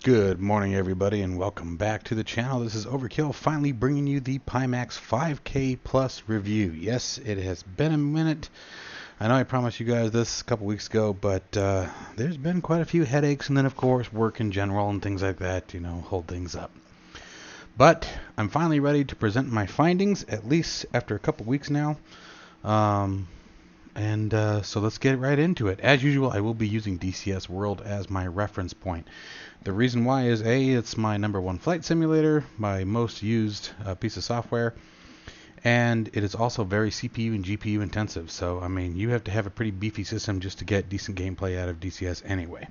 Good morning, everybody, and welcome back to the channel. This is Overkill, finally bringing you the Pimax 5K Plus review. Yes, it has been a minute. I know I promised you guys this a couple weeks ago, but there's been quite a few headaches, and then, of course, work in general and things like that, hold things up. But I'm finally ready to present my findings, at least after a couple weeks now. So let's get right into it. As usual, I will be using DCS World as my reference point. The reason why is A, it's my #1 flight simulator, my most used piece of software, and it is also very CPU and GPU intensive. So, I mean, you have to have a pretty beefy system just to get decent gameplay out of DCS anyway.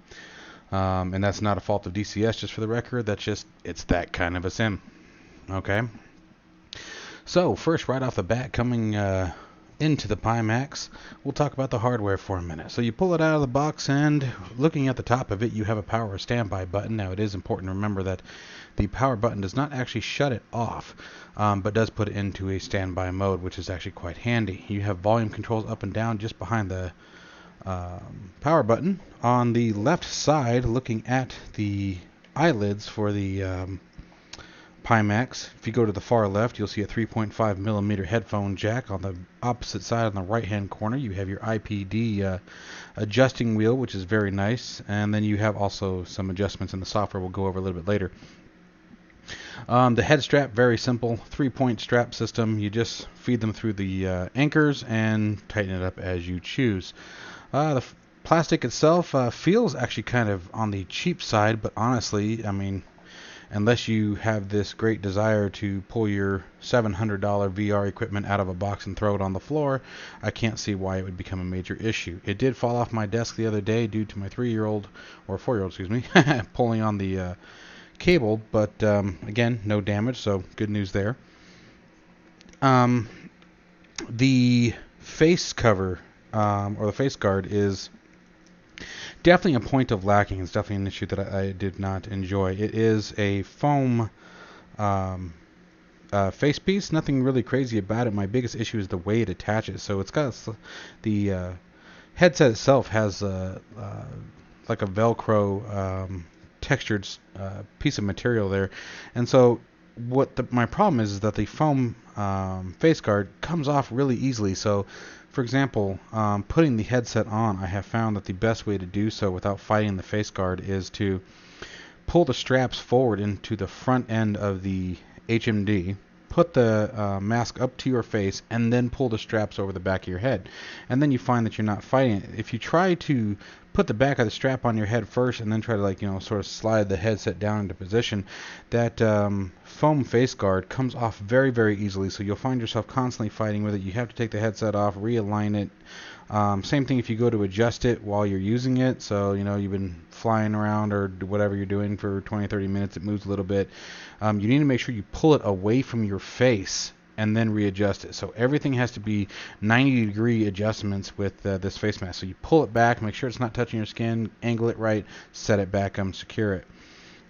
And that's not a fault of DCS, just for the record. It's that kind of a sim. Okay. So, first, right off the bat, coming into the Pimax, we'll talk about the hardware for a minute. So you pull it out of the box, and looking at the top of it, you have a power standby button. Now, it is important to remember that the power button does not actually shut it off, but does put it into a standby mode, which is actually quite handy. You have volume controls up and down just behind the power button. On the left side, looking at the eyelids for the Pimax, if you go to the far left, you'll see a 3.5mm headphone jack. On the opposite side, on the right hand corner, you have your IPD adjusting wheel, which is very nice, and then you have also some adjustments in the software we'll go over a little bit later. The head strap, very simple, 3-point strap system. You just feed them through the anchors and tighten it up as you choose. The plastic itself feels actually kind of on the cheap side, but honestly, I mean, unless you have this great desire to pull your $700 VR equipment out of a box and throw it on the floor, I can't see why it would become a major issue. It did fall off my desk the other day due to my 4-year-old, excuse me, pulling on the cable, but again, no damage, so good news there. The face cover, or the face guard, is definitely a point of lacking. It's definitely an issue that I did not enjoy. It is a foam face piece. Nothing really crazy about it. My biggest issue is the way it attaches. So it's got the headset itself has like a Velcro textured piece of material there, and so my problem is that the foam face guard comes off really easily. So, for example, putting the headset on, I have found that the best way to do so without fighting the face guard is to pull the straps forward into the front end of the HMD, put the mask up to your face, and then pull the straps over the back of your head. And then you find that you're not fighting it. If you try to put the back of the strap on your head first and then try to sort of slide the headset down into position, that foam face guard comes off very, very easily. So you'll find yourself constantly fighting with it. You have to take the headset off, realign it. Same thing if you go to adjust it while you're using it. So, you've been flying around or whatever you're doing for 20-30 minutes, it moves a little bit. You need to make sure you pull it away from your face and then readjust it. So everything has to be 90-degree adjustments with this face mask. So you pull it back, make sure it's not touching your skin, angle it right, set it back, secure it.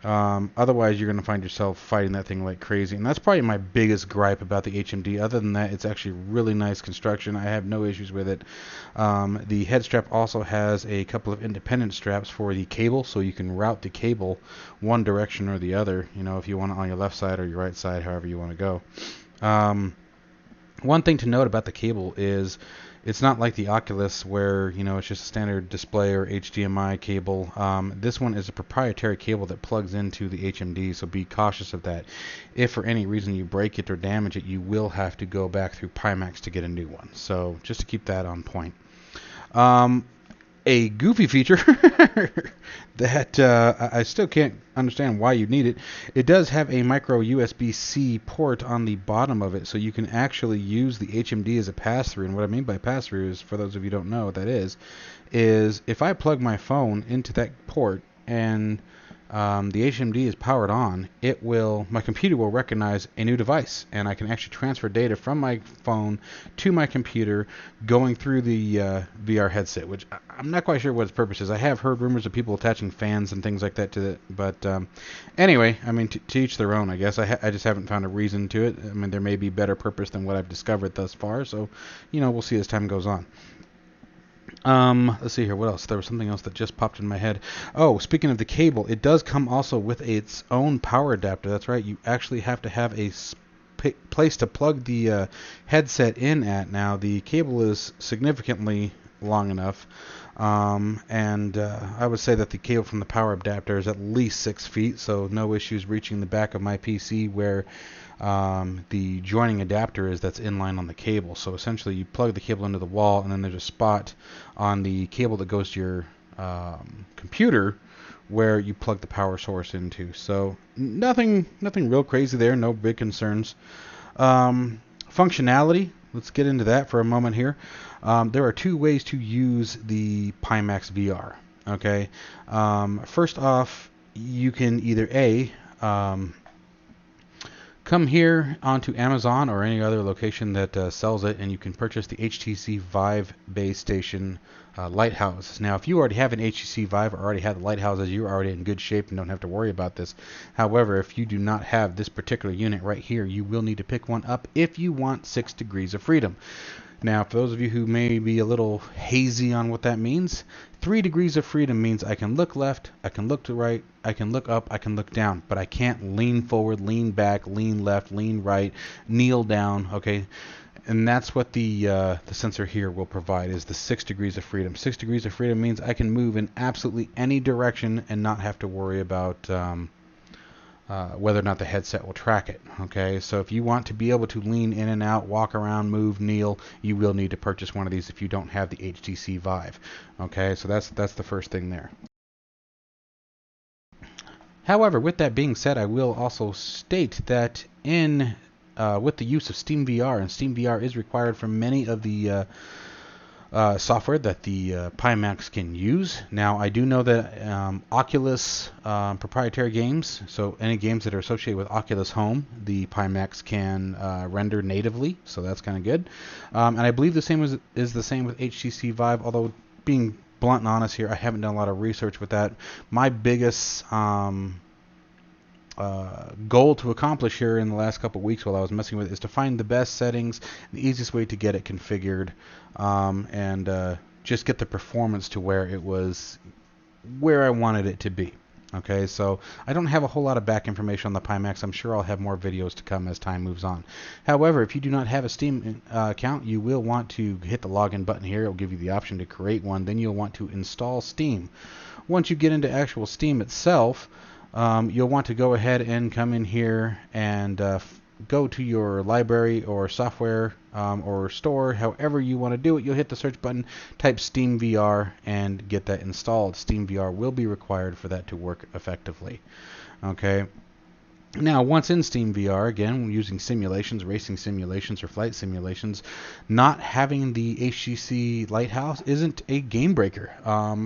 Otherwise, you're going to find yourself fighting that thing like crazy. And that's probably my biggest gripe about the HMD. Other than that, it's actually really nice construction. I have no issues with it. The head strap also has a couple of independent straps for the cable, so you can route the cable one direction or the other, if you want it on your left side or your right side, however you want to go. One thing to note about the cable is it's not like the Oculus where it's just a standard display or HDMI cable. This one is a proprietary cable that plugs into the HMD, so be cautious of that. If for any reason you break it or damage it, you will have to go back through Pimax to get a new one. So just to keep that on point. A goofy feature that I still can't understand why you need it. It does have a micro USB-C port on the bottom of it, so you can actually use the HMD as a pass-through. And what I mean by pass-through is, for those of you who don't know what that is if I plug my phone into that port and the HMD is powered on, my computer will recognize a new device, and I can actually transfer data from my phone to my computer going through the VR headset, which I'm not quite sure what its purpose is. I have heard rumors of people attaching fans and things like that to it, but anyway, I mean, to each their own, I guess. I just haven't found a reason to it. I mean, there may be better purpose than what I've discovered thus far, so, we'll see as time goes on. Let's see here. What else? There was something else that just popped in my head. Oh, speaking of the cable, it does come also with its own power adapter. That's right. You actually have to have a place to plug the headset in at. Now, the cable is significantly long enough, and I would say that the cable from the power adapter is at least 6 feet, so no issues reaching the back of my PC where the joining adapter is that's inline on the cable. So essentially you plug the cable into the wall, and then there's a spot on the cable that goes to your computer where you plug the power source into. So nothing real crazy there, no big concerns. Functionality, let's get into that for a moment here. There are two ways to use the Pimax VR. Okay, first off, you can either come here onto Amazon or any other location that sells it, and you can purchase the HTC Vive base station Lighthouse. Now, if you already have an HTC Vive or already have the Lighthouses, you're already in good shape and don't have to worry about this. However, if you do not have this particular unit right here, you will need to pick one up if you want 6 degrees of freedom. Now, for those of you who may be a little hazy on what that means, 3 degrees of freedom means I can look left, I can look to right, I can look up, I can look down, but I can't lean forward, lean back, lean left, lean right, kneel down, okay? And that's what the sensor here will provide, is the 6 degrees of freedom. 6 degrees of freedom means I can move in absolutely any direction and not have to worry about whether or not the headset will track it. Okay, so if you want to be able to lean in and out, walk around, move, kneel, you will need to purchase one of these if you don't have the HTC Vive. Okay, so that's the first thing there. However, with that being said, I will also state that with the use of Steamvr, and Steamvr is required for many of the software that the Pimax can use. Now, I do know that Oculus proprietary games, so any games that are associated with Oculus Home, the Pimax can render natively, so that's kind of good. And I believe the same is the same with HTC Vive, although being blunt and honest here, I haven't done a lot of research with that. My biggest goal to accomplish here in the last couple of weeks while I was messing with it is to find the best settings, the easiest way to get it configured, and just get the performance to where it was where I wanted it to be. Okay, so I don't have a whole lot of back information on the Pimax. I'm sure I'll have more videos to come as time moves on. However, if you do not have a Steam account, you will want to hit the login button here. It will give you the option to create one. Then you'll want to install Steam. Once you get into actual Steam itself, you'll want to go ahead and come in here and go to your library or software or store, however you want to do it. You'll hit the search button, type Steamvr, and get that installed. Steamvr will be required for that to work effectively. Okay. Now, once in Steamvr, again, using simulations, racing simulations or flight simulations, not having the HTC Lighthouse isn't a game breaker.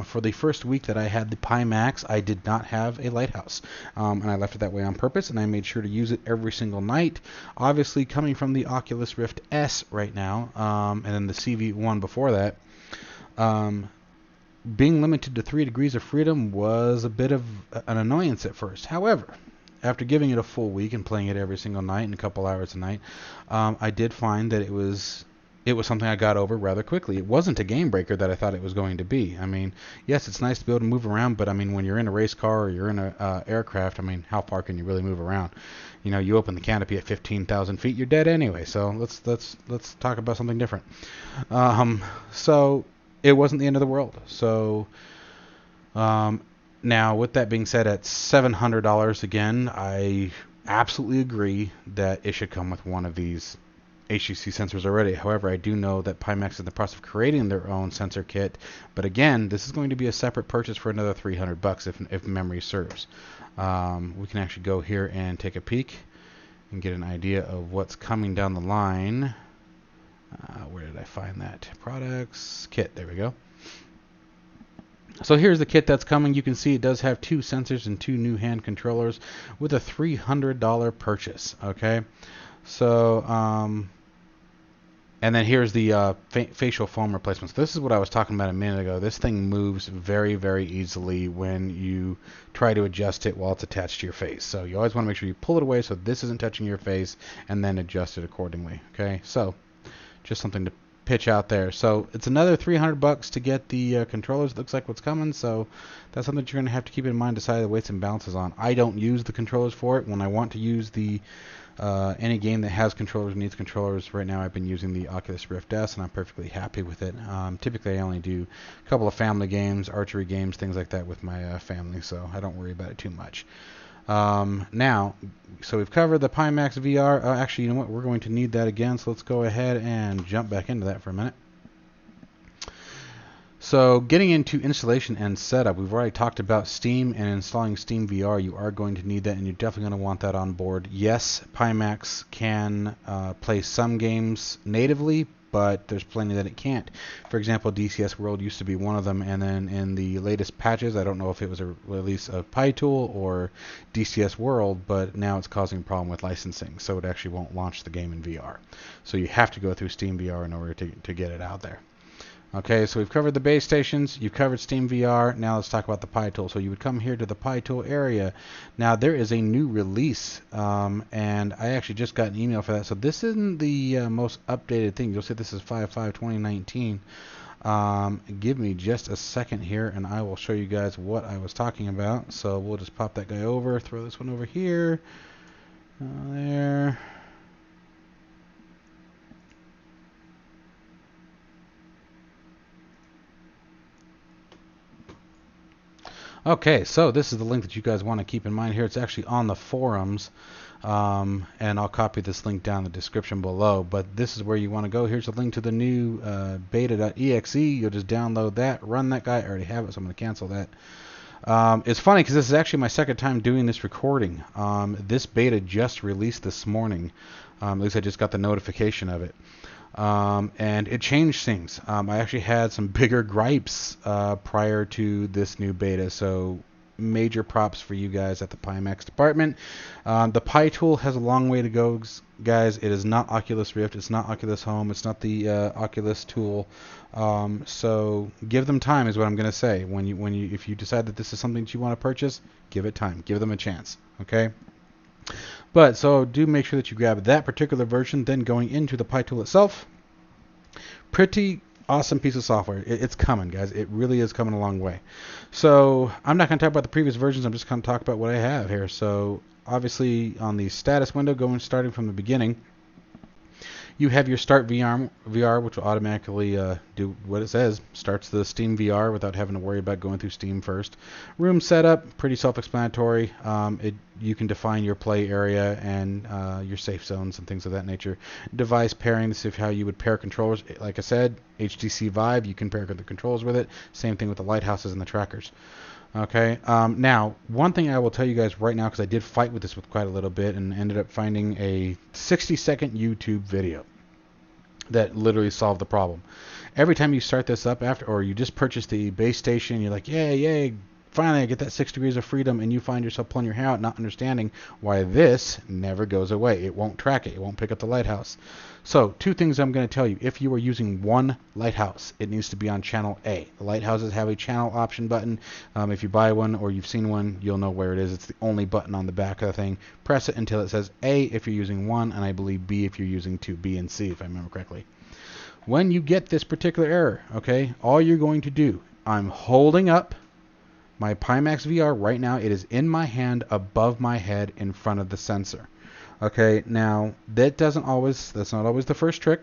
For the first week that I had the Pimax, I did not have a Lighthouse, and I left it that way on purpose, and I made sure to use it every single night. Obviously, coming from the Oculus Rift S right now, and then the CV1 before that, being limited to 3 degrees of freedom was a bit of an annoyance at first. However, after giving it a full week and playing it every single night and a couple hours a night, I did find that it was something I got over rather quickly. It wasn't a game breaker that I thought it was going to be. I mean, yes, it's nice to be able to move around, but I mean, when you're in a race car or you're in a aircraft, I mean, how far can you really move around? You know, you open the canopy at 15,000 feet, you're dead anyway. So let's talk about something different. So it wasn't the end of the world. So now, with that being said, at $700 again, I absolutely agree that it should come with one of these HTC sensors already. However, I do know that Pimax is in the process of creating their own sensor kit, but again, this is going to be a separate purchase for another $300 if memory serves. We can actually go here and take a peek and get an idea of what's coming down the line. Where did I find that? Products, kit, there we go. So here's the kit that's coming. You can see it does have 2 sensors and 2 new hand controllers with a $300 purchase. Okay, so and then here's the facial foam replacements. This is what I was talking about a minute ago. This thing moves very, very easily when you try to adjust it while it's attached to your face. So you always want to make sure you pull it away so this isn't touching your face, and then adjust it accordingly. Okay, so just something to pitch out there. So it's another $300 to get the controllers. Looks like what's coming. So that's something that you're going to have to keep in mind, decide the weights and balances on. I don't use the controllers for it. When I want to use the any game that has controllers, needs controllers, right now I've been using the Oculus Rift S, and I'm perfectly happy with it. Typically I only do a couple of family games, archery games, things like that with my family, so I don't worry about it too much. Now, so we've covered the Pimax VR. Actually, you know what? We're going to need that again, so let's go ahead and jump back into that for a minute. So getting into installation and setup, we've already talked about Steam and installing Steamvr. You are going to need that, and you're definitely going to want that on board. Yes, Pimax can play some games natively, but there's plenty that it can't. For example, DCS World used to be one of them, and then in the latest patches, I don't know if it was a release of PiTool or DCS World, but now it's causing a problem with licensing, so it actually won't launch the game in VR. So you have to go through Steamvr in order to get it out there. Okay, so we've covered the base stations, you've covered Steamvr, now let's talk about the PiTool. So you would come here to the PiTool area. Now there is a new release, and I actually just got an email for that. So this isn't the most updated thing. You'll see this is 5/5/2019. Give me just a second here, and I will show you guys what I was talking about. So we'll just pop that guy over, throw this one over here, there. Okay, so this is the link that you guys want to keep in mind here. It's actually on the forums, and I'll copy this link down in the description below. But this is where you want to go. Here's a link to the new beta.exe. You'll just download that, run that guy. I already have it, so I'm going to cancel that. It's funny because this is actually my second time doing this recording. This beta just released this morning. At least I just got the notification of it. And it changed things. I actually had some bigger gripes prior to this new beta, so major props for you guys at the Pimax department. The PiTool has a long way to go, guys. It is not Oculus Rift, it's not Oculus Home, it's not the Oculus tool. So give them time is what I'm going to say. If you decide that this is something that you want to purchase, give it time, give them a chance. Okay. But so do make sure that you grab that particular version. Then going into the PiTool itself, pretty awesome piece of software. It's coming, guys. It really is coming a long way. So I'm not going to talk about the previous versions. I'm just going to talk about what I have here. So obviously on the status window, starting from the beginning, you have your Start VR, which will automatically do what it says, starts the Steamvr without having to worry about going through Steam first. Room setup, pretty self-explanatory. You can define your play area and your safe zones and things of that nature. Device pairing, this is how you would pair controllers. Like I said, HTC Vive, you can pair the controls with it. Same thing with the lighthouses and the trackers. Okay, now, one thing I will tell you guys right now, because I did fight with this with quite a little bit and ended up finding a 60-second YouTube video that literally solved the problem. Every time you start this up or you just purchase the base station, you're like, yay, finally I get that 6 degrees of freedom, and you find yourself pulling your hair out, not understanding why this never goes away. It won't track it. It won't pick up the lighthouse. So, two things I'm going to tell you. If you are using one lighthouse, it needs to be on channel A. The lighthouses have a channel option button. If you buy one or you've seen one, you'll know where it is. It's the only button on the back of the thing. Press it until it says A if you're using one, and I believe B if you're using two, B and C if I remember correctly. When you get this particular error, okay, all you're going to do, I'm holding up my Pimax VR right now. It is in my hand above my head in front of the sensor. Okay, now that's not always the first trick.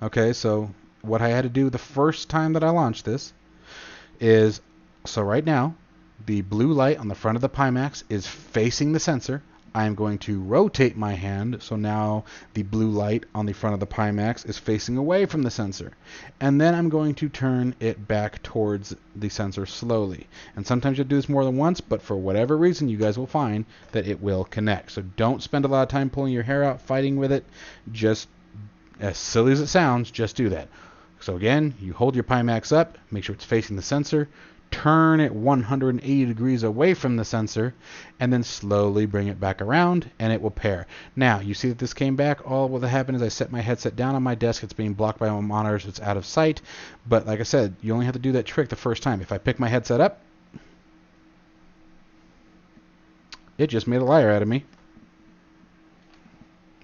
Okay, so what I had to do the first time that I launched this is, so right now the blue light on the front of the Pimax is facing the sensor. I'm going to rotate my hand, so now the blue light on the front of the Pimax is facing away from the sensor. And then I'm going to turn it back towards the sensor slowly. And sometimes you'll do this more than once, but for whatever reason, you guys will find that it will connect. So don't spend a lot of time pulling your hair out, fighting with it. Just, as silly as it sounds, just do that. So again, you hold your Pimax up, make sure it's facing the sensor, turn it 180 degrees away from the sensor, and then slowly bring it back around, and it will pair. Now, you see that this came back. All what happened is I set my headset down on my desk. It's being blocked by my monitor, so it's out of sight. But like I said, you only have to do that trick the first time. If I pick my headset up, it just made a liar out of me.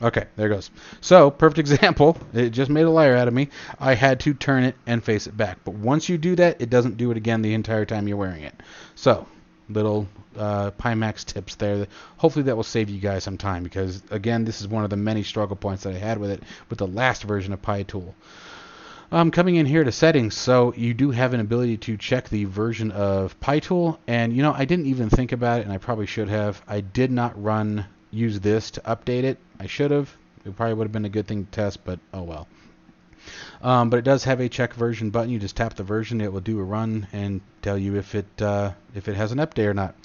Okay, there it goes. So, perfect example. It just made a liar out of me. I had to turn it and face it back. But once you do that, it doesn't do it again the entire time you're wearing it. So, little Pimax tips there. Hopefully that will save you guys some time, because, again, this is one of the many struggle points that I had with it with the last version of PiTool. Coming in here to settings, so you do have an ability to check the version of PiTool. And, you know, I didn't even think about it, and I probably should have. I did not use this to update it. I should have. It probably would have been a good thing to test, but oh well. But it does have a check version button. You just tap the version, it will do a run and tell you if it has an update or not.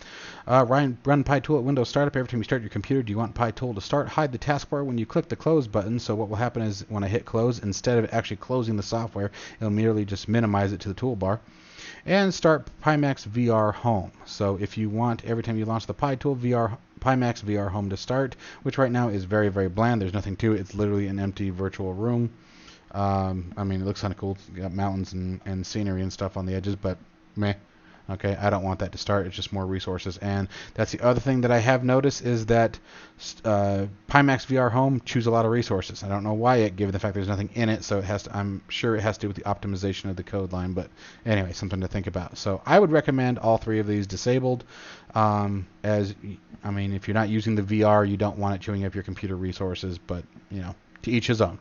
Run PiTool at Windows Startup. Every time you start your computer, do you want PiTool to start? Hide the taskbar when you click the close button. So what will happen is when I hit close, instead of actually closing the software, it'll merely just minimize it to the toolbar. And start Pimax Vr Home. So if you want, every time you launch the PiTool Pimax Vr Home to start, which right now is very, very bland. There's nothing to it. It's literally an empty virtual room. I mean, it looks kind of cool. It's got mountains and scenery and stuff on the edges, but meh. Okay, I don't want that to start. It's just more resources. And that's the other thing that I have noticed is that Pimax Vr Home chews a lot of resources. I don't know why yet, given the fact there's nothing in it. So it has to, I'm sure it has to do with the optimization of the code line. But anyway, something to think about. So I would recommend all three of these disabled. As I mean, if you're not using the VR, you don't want it chewing up your computer resources. But you know, to each his own.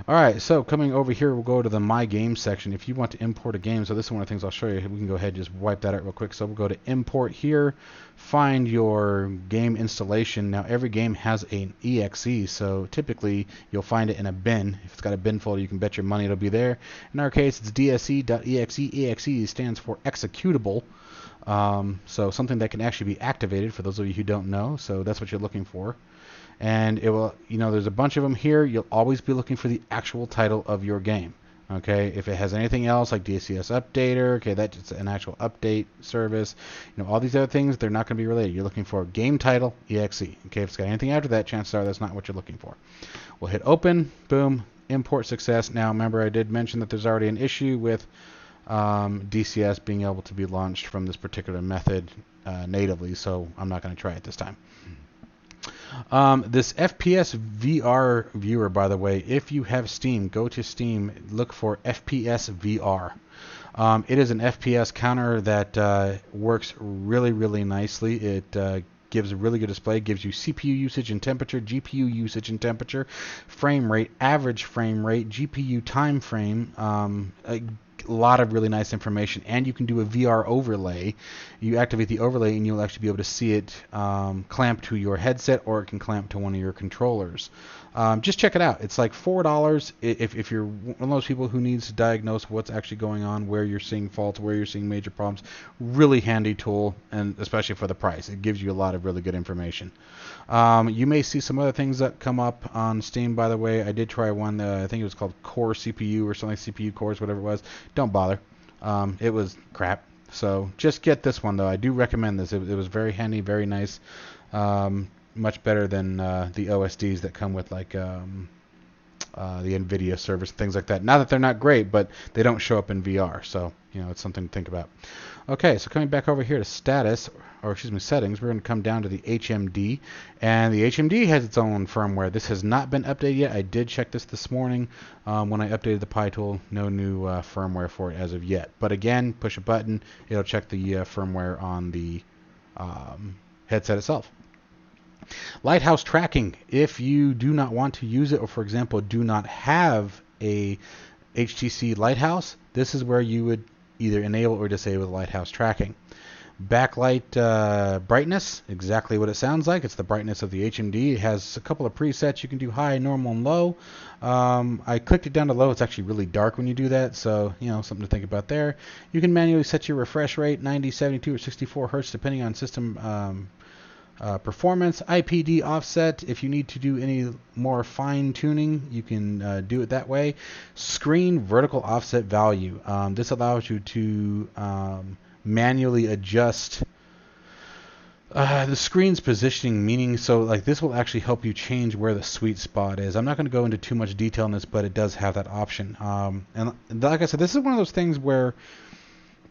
Alright, so coming over here, we'll go to the My Games section. If you want to import a game, so this is one of the things I'll show you. We can go ahead and just wipe that out real quick. So we'll go to Import here, find your game installation. Now, every game has an exe, so typically you'll find it in a bin. If it's got a bin folder, you can bet your money it'll be there. In our case, it's dsc.exe. Exe stands for executable. So something that can actually be activated, for those of you who don't know. So that's what you're looking for. And it will, you know, there's a bunch of them here. You'll always be looking for the actual title of your game. Okay, if it has anything else like DCS Updater, okay, that's an actual update service. You know, all these other things, they're not going to be related. You're looking for game title, exe. Okay, if it's got anything after that, chances are that's not what you're looking for. We'll hit open, boom, import success. Now, remember, I did mention that there's already an issue with DCS being able to be launched from this particular method natively, so I'm not going to try it this time. This Fps Vr Viewer, by the way, if you have Steam, go to Steam, look for Fps Vr. It is an FPS counter that works really, really nicely. It gives a really good display, gives you CPU usage and temperature, GPU usage and temperature, frame rate, average frame rate, GPU time frame, a lot of really nice information, and you can do a VR overlay. You activate the overlay and you'll actually be able to see it clamp to your headset, or it can clamp to one of your controllers. Just check it out. It's like $4 if you're one of those people who needs to diagnose what's actually going on, where you're seeing faults, where you're seeing major problems. Really handy tool, and especially for the price. It gives you a lot of really good information. You may see some other things that come up on Steam, by the way. I did try one, I think it was called Core CPU or something, CPU Cores, whatever it was. Don't bother. It was crap. So just get this one, though. I do recommend this. It was very handy, very nice. Much better than the OSDs that come with like the NVIDIA servers, things like that. Not that they're not great, but they don't show up in VR. So, you know, it's something to think about. Okay, so coming back over here to status, or excuse me, settings, we're going to come down to the HMD. And the HMD has its own firmware. This has not been updated yet. I did check this morning when I updated the PiTool. No new firmware for it as of yet. But again, push a button, it'll check the firmware on the headset itself. Lighthouse Tracking. If you do not want to use it, or for example, do not have a HTC Lighthouse, this is where you would either enable or disable Lighthouse Tracking. Backlight Brightness, exactly what it sounds like. It's the brightness of the HMD. It has a couple of presets. You can do high, normal, and low. I clicked it down to low. It's actually really dark when you do that, so, you know, something to think about there. You can manually set your refresh rate, 90, 72, or 64 Hertz, depending on system performance. IPD offset, if you need to do any more fine tuning, you can do it that way. Screen vertical offset value. This allows you to manually adjust the screen's positioning, meaning, so like this will actually help you change where the sweet spot is. I'm not going to go into too much detail on this, but it does have that option. And like I said, this is one of those things where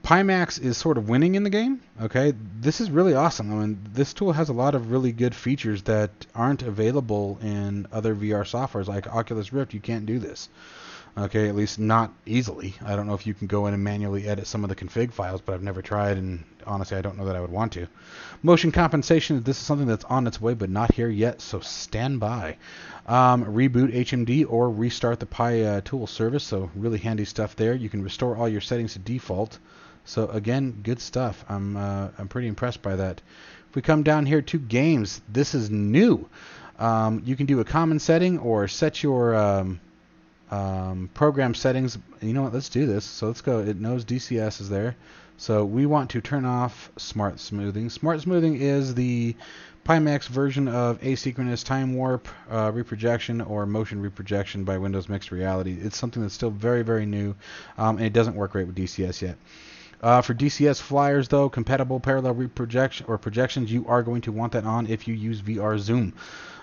Pimax is sort of winning in the game. Okay, this is really awesome. I mean, this tool has a lot of really good features that aren't available in other VR softwares like Oculus Rift. You can't do this. Okay, at least not easily. I don't know if you can go in and manually edit some of the config files, but I've never tried, and honestly, I don't know that I would want to. Motion compensation, this is something that's on its way, but not here yet, so stand by. Reboot HMD or restart the PiTool service, so really handy stuff there. You can restore all your settings to default. So again, good stuff. I'm pretty impressed by that. If we come down here to games, this is new. You can do a common setting or set your program settings. You know what? Let's do this. So let's go. It knows DCS is there. So we want to turn off Smart Smoothing. Smart Smoothing is the Pimax version of asynchronous time warp, reprojection, or motion reprojection by Windows Mixed Reality. It's something that's still very, very new, and it doesn't work great with DCS yet. For DCS flyers, though, compatible parallel reprojection or projections, you are going to want that on if you use VR Zoom.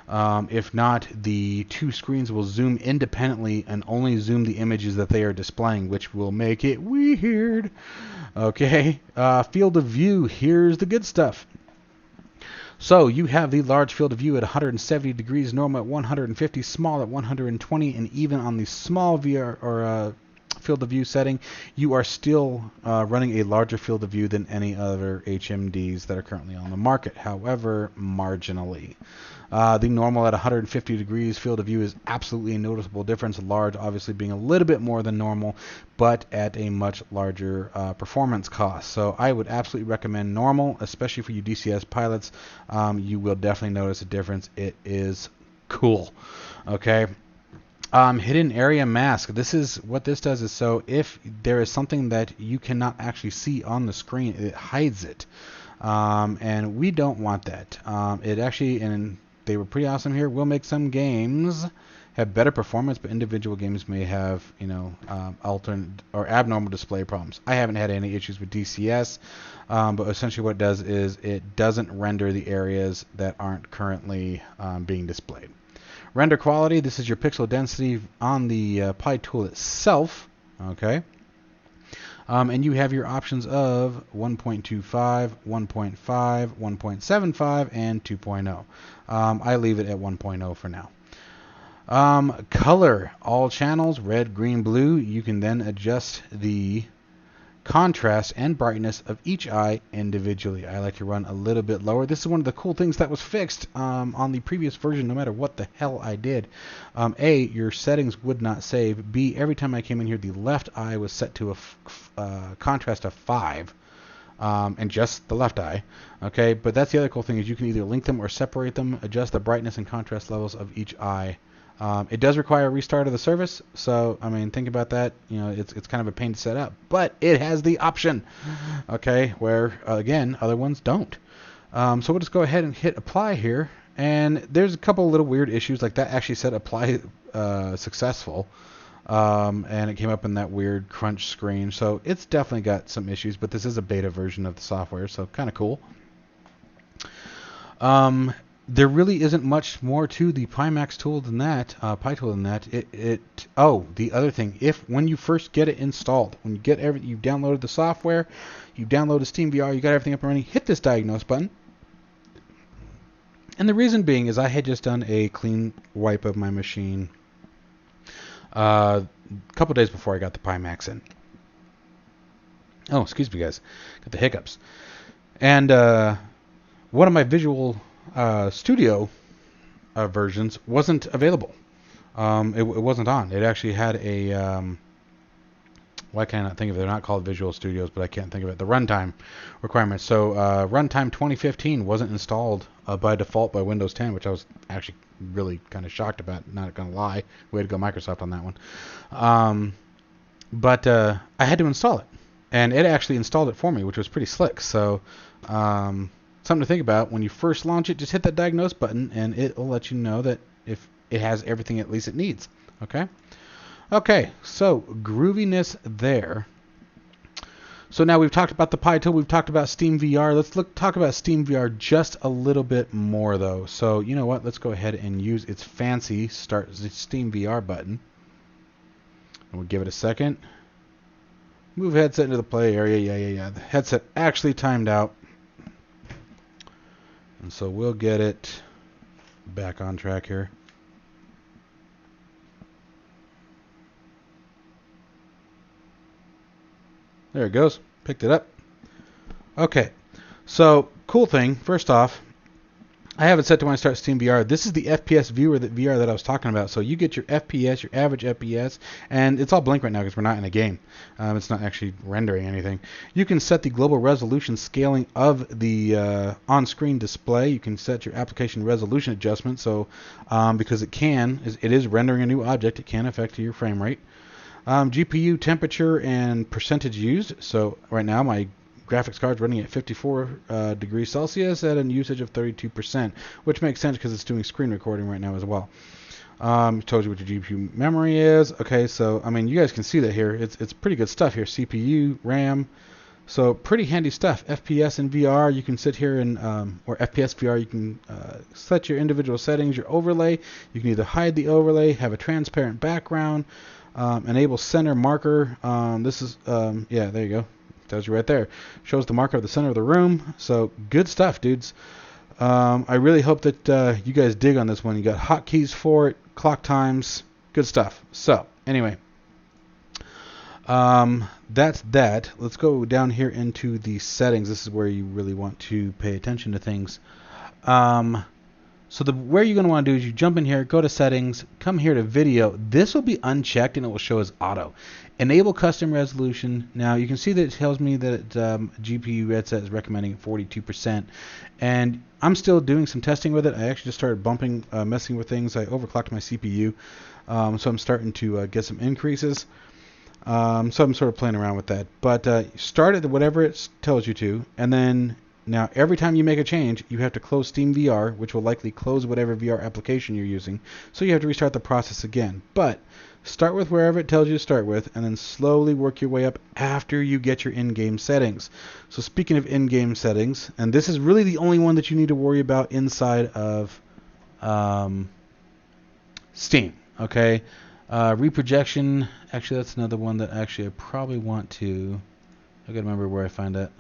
If not, the two screens will zoom independently and only zoom the images that they are displaying, which will make it weird. Okay, field of view, here's the good stuff. So you have the large field of view at 170 degrees, normal at 150, small at 120, and even on the small VR or field of view setting, you are still running a larger field of view than any other HMDs that are currently on the market, however, marginally. The normal at 150 degrees field of view is absolutely a noticeable difference, large obviously being a little bit more than normal, but at a much larger performance cost. So I would absolutely recommend normal, especially for you DCS pilots. You will definitely notice a difference. It is cool. Okay. Hidden area mask. This is what this does is, so if there is something that you cannot actually see on the screen, it hides it. And we don't want that. It actually, and they were pretty awesome here, will make some games have better performance, but individual games may have, you know, alternate or abnormal display problems. I haven't had any issues with DCS, but essentially what it does is it doesn't render the areas that aren't currently being displayed. Render quality, this is your pixel density on the PiTool itself, okay? And you have your options of 1.25, 1.5, 1.75, and 2.0. I leave it at 1.0 for now. Color, all channels, red, green, blue. You can then adjust the contrast and brightness of each eye individually. I like to run a little bit lower. This is one of the cool things that was fixed on the previous version, no matter what the hell I did. A, your settings would not save. B, every time I came in here, the left eye was set to a contrast of 5. And just the left eye. Okay, but that's the other cool thing is you can either link them or separate them, adjust the brightness and contrast levels of each eye. It does require a restart of the service, so I mean, think about that. You know, it's kind of a pain to set up, but it has the option. Okay, where again other ones don't. So we'll just go ahead and hit apply here, and there's a couple little weird issues like that. Actually said apply successful, and it came up in that weird crunch screen. So it's definitely got some issues, but this is a beta version of the software, so kind of cool. There really isn't much more to the Pimax tool than that, PiTool than that. Oh, the other thing, when you first get it installed, when you get you've downloaded the software, you've downloaded Steamvr, you got everything up and running, hit this diagnose button. And the reason being is I had just done a clean wipe of my machine a couple days before I got the Pimax in. Oh, excuse me, guys, got the hiccups. And one of my Visual Studio versions wasn't available. It wasn't on. It actually had a why can't I not think of it? They're not called Visual Studios, but I can't think of it. The runtime requirements. So runtime 2015 wasn't installed by default by Windows 10, which I was actually really kind of shocked about. Not gonna lie, way to go Microsoft on that one. But I had to install it, and it actually installed it for me, which was pretty slick. So something to think about when you first launch it. Just hit that diagnose button, and it will let you know that if it has everything at least it needs. Okay, so grooviness there. So now we've talked about the PiTool, we've talked about Steamvr. Let's talk about Steamvr just a little bit more though. So you know what? Let's go ahead and use its fancy start the Steamvr button, and we'll give it a second. Move headset into the play area. Yeah. The headset actually timed out. And so we'll get it back on track here. There it goes. Picked it up. Okay. So, cool thing. First off, I have it set to when I start Steamvr. This is the Fps Viewer VR that I was talking about. So you get your FPS, your average FPS, and it's all blank right now because we're not in a game. It's not actually rendering anything. You can set the global resolution scaling of the on-screen display. You can set your application resolution adjustment. So because it is rendering a new object, it can affect your frame rate. GPU temperature and percentage used. So right now my graphics card's running at 54 degrees Celsius at a usage of 32%, which makes sense because it's doing screen recording right now as well. Told you what your GPU memory is. Okay, so I mean you guys can see that here. It's pretty good stuff here. CPU, RAM, so pretty handy stuff. FPS and VR, you can sit here and or Fps Vr, you can set your individual settings, your overlay. You can either hide the overlay, have a transparent background, enable center marker. This is yeah, there you go. Tells you right there. Shows the marker of the center of the room. So good stuff, dudes. I really hope that you guys dig on this one. You got hotkeys for it, clock times, good stuff. So anyway, that's that. Let's go down here into the settings. This is where you really want to pay attention to things. So where you're going to want to do is you jump in here, go to settings, come here to video. This will be unchecked and it will show as auto. Enable custom resolution. Now you can see that it tells me that GPU headset is recommending 42%, and I'm still doing some testing with it. I actually just started messing with things. I overclocked my CPU, so I'm starting to get some increases. So I'm sort of playing around with that. But start at whatever it tells you to, and then now every time you make a change, you have to close Steamvr, which will likely close whatever VR application you're using. So you have to restart the process again. But start with wherever it tells you to start with, and then slowly work your way up after you get your in-game settings. So speaking of in-game settings, and this is really the only one that you need to worry about inside of Steam. Okay, reprojection. Actually, that's another one that actually I probably want to. I gotta remember where I find that.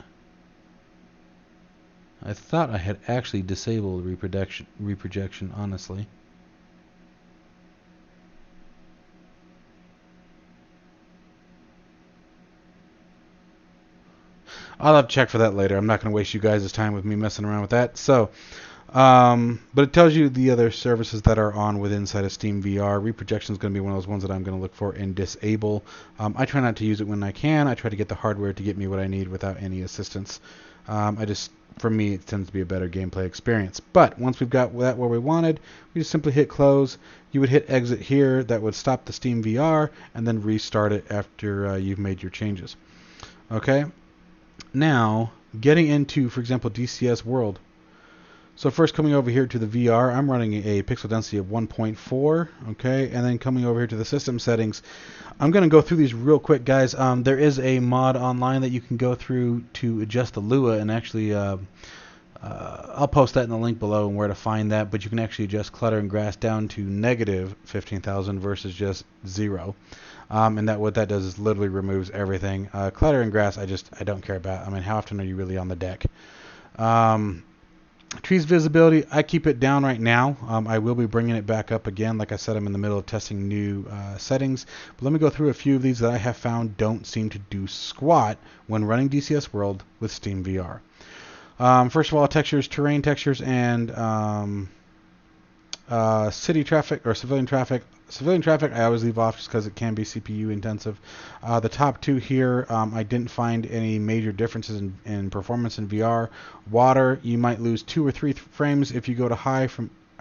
I thought I had actually disabled reprojection, honestly. I'll have to check for that later. I'm not going to waste you guys' time with me messing around with that. So, but it tells you the other services that are on within inside of Steamvr. Reprojection is going to be one of those ones that I'm going to look for and disable. I try not to use it when I can. I try to get the hardware to get me what I need without any assistance. For me, it tends to be a better gameplay experience. But once we've got that where we wanted, we just simply hit close. You would hit exit here. That would stop the Steamvr, and then restart it after you've made your changes. Okay. Now, getting into, for example, DCS World. So first coming over here to the VR, I'm running a pixel density of 1.4, okay, and then coming over here to the system settings. I'm going to go through these real quick, guys. There is a mod online that you can go through to adjust the Lua, and actually I'll post that in the link below and where to find that, but you can actually adjust clutter and grass down to negative 15,000 versus just 0. And what that does is literally removes everything. Clutter and grass, I don't care about. I mean, how often are you really on the deck? Trees visibility, I keep it down right now. I will be bringing it back up again. Like I said, I'm in the middle of testing new settings. But let me go through a few of these that I have found don't seem to do squat when running DCS World with Steamvr. First of all, textures, terrain textures, and city traffic or civilian traffic. Civilian traffic I always leave off just because it can be CPU intensive. The top two here, I didn't find any major differences in performance in VR. Water, you might lose 2 or 3 frames if you go to high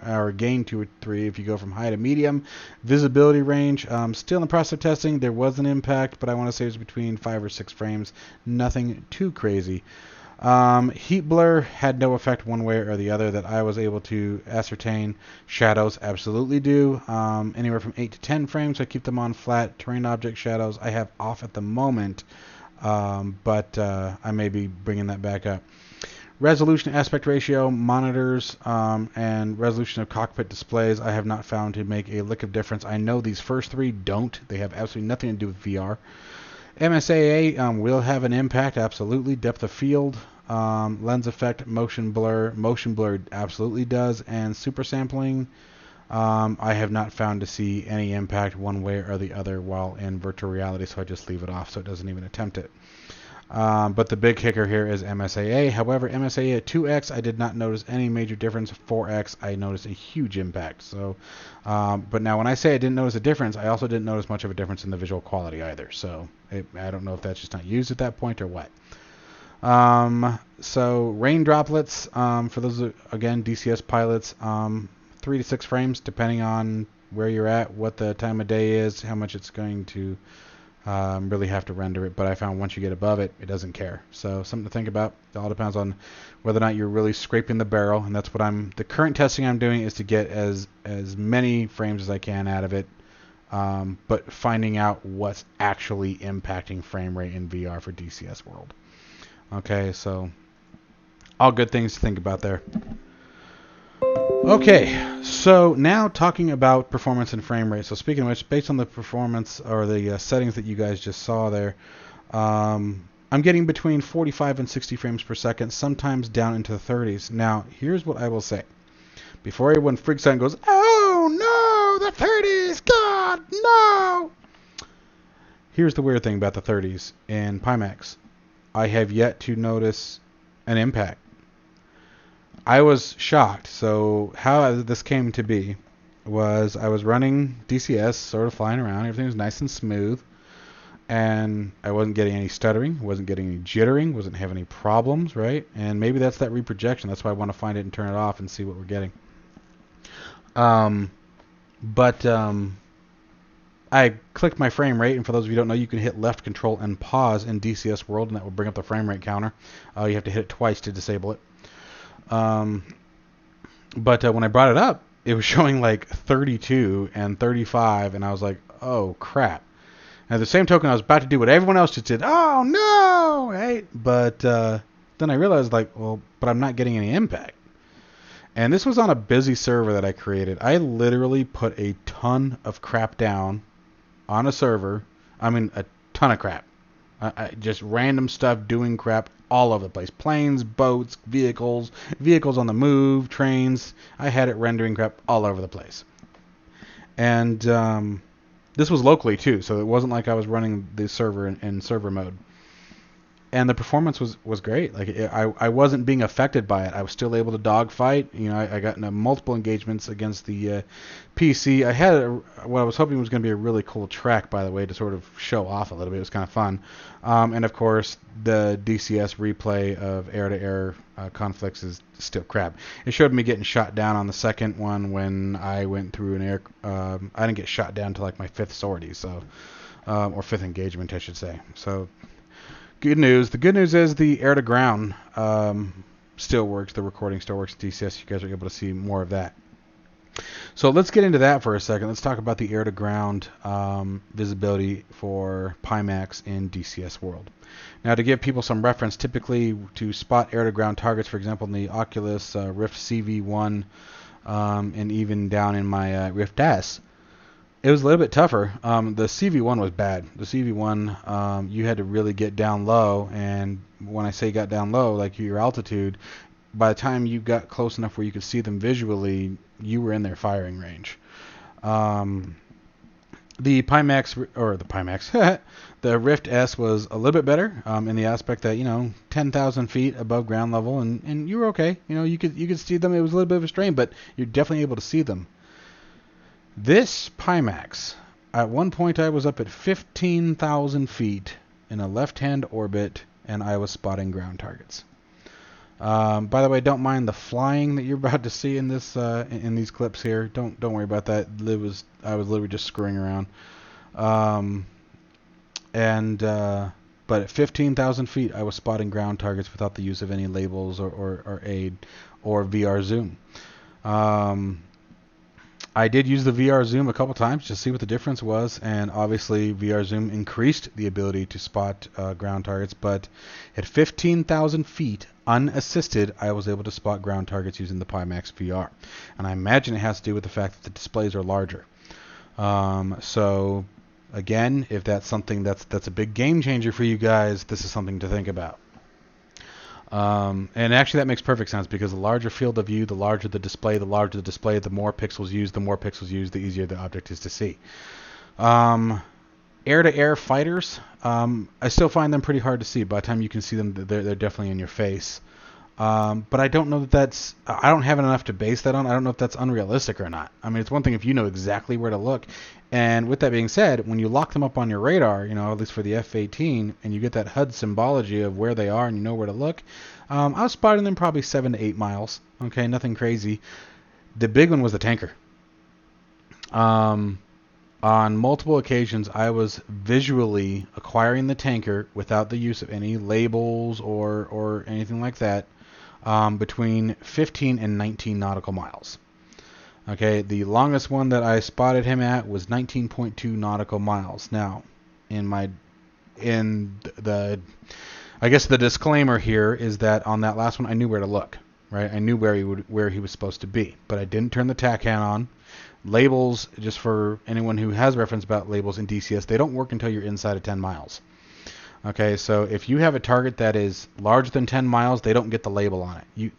or gain 2 or 3 if you go from high to medium. Visibility range, still in the process of testing. There was an impact, but I want to say it was between 5 or 6 frames. Nothing too crazy. Heat blur had no effect one way or the other that I was able to ascertain. Shadows absolutely do. Anywhere from 8 to 10 frames. I keep them on flat. Terrain object shadows I have off at the moment, but I may be bringing that back up. Resolution, aspect ratio, monitors, and resolution of cockpit displays I have not found to make a lick of difference. I know these first 3 don't. They have absolutely nothing to do with VR. MSAA will have an impact, absolutely. Depth of field, lens effect, motion blur. Motion blur absolutely does, and super sampling. I have not found to see any impact one way or the other while in virtual reality, so I just leave it off so it doesn't even attempt it. But the big kicker here is MSAA. However, MSAA at 2x, I did not notice any major difference. 4x, I noticed a huge impact. So, but now when I say I didn't notice a difference, I also didn't notice much of a difference in the visual quality either. So I don't know if that's just not used at that point or what. So rain droplets, for those, again, DCS pilots, 3 to 6 frames, depending on where you're at, what the time of day is, how much it's going to really have to render it. But I found once you get above it, it doesn't care. So something to think about. It all depends on whether or not you're really scraping the barrel, and that's what the current testing I'm doing is to get as many frames as I can out of it, but finding out what's actually impacting frame rate in VR for DCS World. Okay, so all good things to think about there. Okay, so now talking about performance and frame rate. So speaking of which, based on the performance or the settings that you guys just saw there, I'm getting between 45 and 60 frames per second, sometimes down into the 30s. Now, here's what I will say. Before everyone freaks out and goes, "Oh no, the 30s, God, no!" Here's the weird thing about the 30s in Pimax. I have yet to notice an impact. I was shocked. So how this came to be was I was running DCS, sort of flying around. Everything was nice and smooth. And I wasn't getting any stuttering, wasn't getting any jittering, wasn't having any problems, right? And maybe that's that reprojection. That's why I want to find it and turn it off and see what we're getting. I clicked my frame rate, and for those of you who don't know, you can hit left control and pause in DCS World, and that will bring up the frame rate counter. You have to hit it twice to disable it. When I brought it up, it was showing like 32 and 35, and I was like, oh crap. And at the same token, I was about to do what everyone else just did. Oh no, right? But then I realized, like, well, but I'm not getting any impact. And this was on a busy server that I created. I literally put a ton of crap down on a server. I mean, a ton of crap. Just random stuff doing crap all over the place. Planes, boats, vehicles on the move, trains. I had it rendering crap all over the place. And this was locally too, so it wasn't like I was running the server in server mode. And the performance was great. Like I wasn't being affected by it. I was still able to dogfight. You know, I got into multiple engagements against the PC. I had what I was hoping was going to be a really cool track, by the way, to sort of show off a little bit. It was kind of fun. And of course, the DCS replay of air-to-air conflicts is still crap. It showed me getting shot down on the second one when I went through an air. I didn't get shot down to like my 5th sortie, so or 5th engagement, I should say. So. Good news. The good news is the air-to-ground still works. The recording still works in DCS. You guys are able to see more of that. So let's get into that for a second. Let's talk about the air-to-ground visibility for Pimax in DCS World. Now, to give people some reference, typically to spot air-to-ground targets, for example, in the Oculus Rift CV1 and even down in my Rift S, it was a little bit tougher. The CV1 was bad. The CV1, you had to really get down low, and when I say got down low, like your altitude, by the time you got close enough where you could see them visually, you were in their firing range. The Pimax, the Rift S was a little bit better in the aspect that, 10,000 feet above ground level, and you were okay. You could see them. It was a little bit of a strain, but you're definitely able to see them. This Pimax, at one point I was up at 15,000 feet in a left-hand orbit, and I was spotting ground targets. By the way, don't mind the flying that you're about to see in this in these clips here. Don't worry about that. I was literally just screwing around. But at 15,000 feet, I was spotting ground targets without the use of any labels or aid or VR zoom. I did use the VR zoom a couple times to see what the difference was, and obviously VR zoom increased the ability to spot ground targets, but at 15,000 feet, unassisted, I was able to spot ground targets using the Pimax VR. And I imagine it has to do with the fact that the displays are larger. So again, if that's something that's a big game changer for you guys, this is something to think about. And actually that makes perfect sense, because the larger field of view, the larger the display, the more pixels used, the easier the object is to see. Air-to-air fighters, I still find them pretty hard to see. By the time you can see them, they're definitely in your face. But I don't know that I don't have enough to base that on. I don't know if that's unrealistic or not. I mean, it's one thing if you know exactly where to look. And with that being said, when you lock them up on your radar, at least for the F-18, and you get that HUD symbology of where they are and you know where to look, I was spotting them probably 7 to 8 miles. Okay, nothing crazy. The big one was the tanker. On multiple occasions, I was visually acquiring the tanker without the use of any labels or anything like that, between 15 and 19 nautical miles. Okay, the longest one that I spotted him at was 19.2 nautical miles. Now, I guess the disclaimer here is that on that last one, I knew where to look. Right, I knew where he was supposed to be, but I didn't turn the TACAN on. Labels, just for anyone who has reference about labels in DCS, they don't work until you're inside of 10 miles. Okay, so if you have a target that is larger than 10 miles, they don't get the label on it.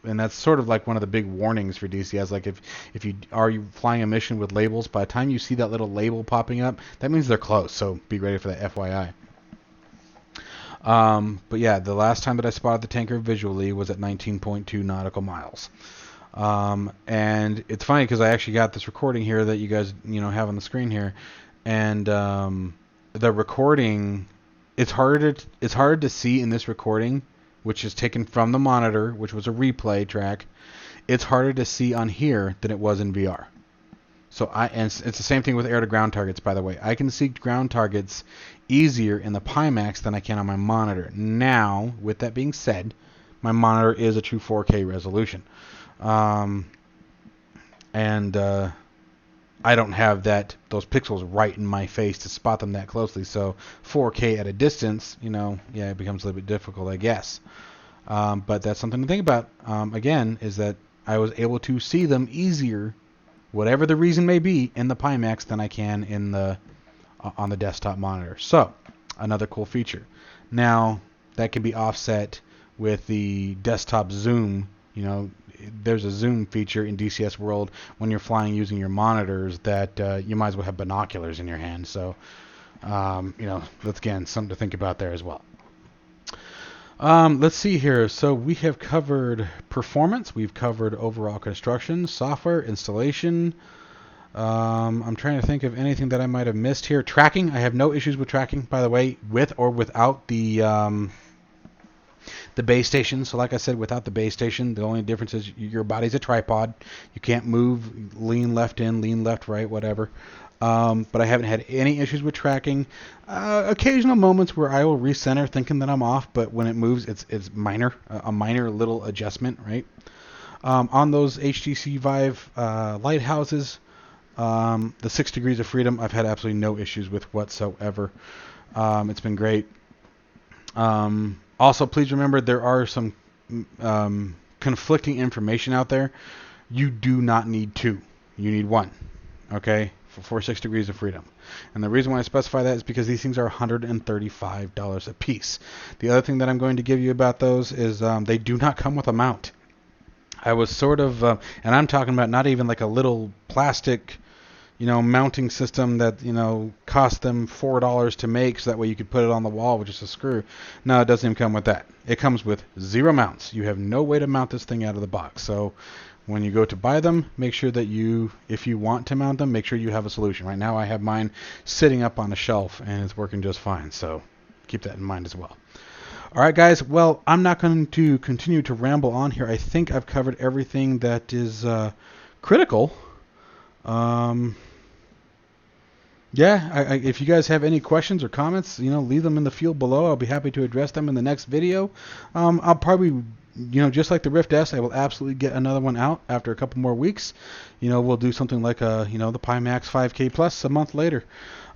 And that's sort of like one of the big warnings for DCS. Like if you are flying a mission with labels, by the time you see that little label popping up, that means they're close. So be ready for that, FYI. But yeah, the last time that I spotted the tanker visually was at 19.2 nautical miles. And it's funny because I actually got this recording here that you guys have on the screen here, and the recording, it's harder to see in this recording, which is taken from the monitor, which was a replay track. It's harder to see on here than it was in VR. So and it's the same thing with air-to-ground targets, by the way. I can see ground targets easier in the Pimax than I can on my monitor. Now, with that being said, my monitor is a true 4K resolution. And I don't have those pixels right in my face to spot them that closely. So 4K at a distance, it becomes a little bit difficult, I guess. But that's something to think about. Again, is that I was able to see them easier, whatever the reason may be, in the Pimax than I can on the desktop monitor. So another cool feature. Now that can be offset with the desktop zoom. There's a zoom feature in DCS World when you're flying using your monitors that you might as well have binoculars in your hand. So, that's again something to think about there as well. Let's see here. So we have covered performance. We've covered overall construction, software, installation. I'm trying to think of anything that I might have missed here. Tracking. I have no issues with tracking, by the way, with or without the base station. So like I said, without the base station, the only difference is your body's a tripod. You can't move, lean left in, lean left right, whatever. But I haven't had any issues with tracking. Occasional moments where I will recenter thinking that I'm off, but when it moves, it's minor, a minor little adjustment, right? On those HTC Vive lighthouses, the 6 degrees of freedom, I've had absolutely no issues with whatsoever. It's been great. Also, please remember there are some conflicting information out there. You do not need 2. You need 1. Okay? For 6 degrees of freedom. And the reason why I specify that is because these things are $135 a piece. The other thing that I'm going to give you about those is they do not come with a mount. I was sort of, and I'm talking about not even like a little plastic, mounting system that, cost them $4 to make so that way you could put it on the wall with just a screw. No, it doesn't even come with that. It comes with 0 mounts. You have no way to mount this thing out of the box. So when you go to buy them, make sure that if you want to mount them, make sure you have a solution. Right now I have mine sitting up on a shelf and it's working just fine. So keep that in mind as well. All right, guys. Well, I'm not going to continue to ramble on here. I think I've covered everything that is critical. If you guys have any questions or comments, leave them in the field below. I'll be happy to address them in the next video. I'll probably, just like the Rift S, I will absolutely get another one out after a couple more weeks. We'll do something like the Pimax 5K Plus a month later.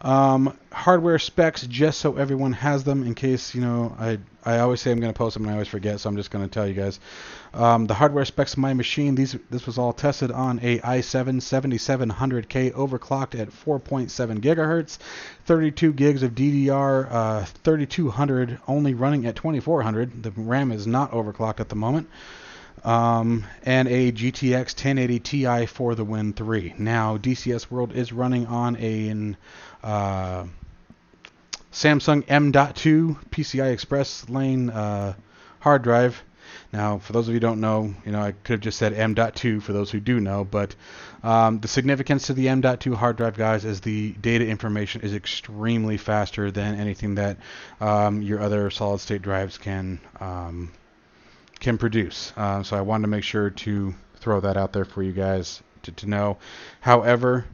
Hardware specs, just so everyone has them, in case, you know, I always say I'm going to post them and I always forget, so I'm just going to tell you guys. The hardware specs of my machine, this was all tested on a i7 7700K overclocked at 4.7 gigahertz, 32 gigs of DDR, 3200 only running at 2400. The RAM is not overclocked at the moment. And a GTX 1080 Ti for the Win 3. Now, DCS World is running on a Samsung M.2 PCI Express lane hard drive. Now, for those of you who don't know, you know, I could have just said M.2 for those who do know, but the significance to the M.2 hard drive, guys, is the data information is extremely faster than anything that your other solid-state drives can produce. So I wanted to make sure to throw that out there for you guys to know. However,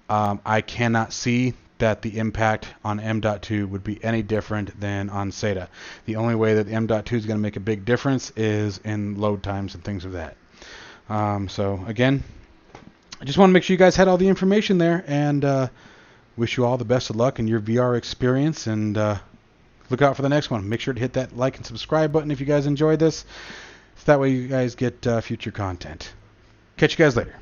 I cannot see that the impact on M.2 would be any different than on SATA. The only way that M.2 is going to make a big difference is in load times and things of that. So again, I just want to make sure you guys had all the information there, and wish you all the best of luck in your VR experience, and look out for the next one. Make sure to hit that like and subscribe button if you guys enjoyed this, so that way you guys get future content. Catch you guys later.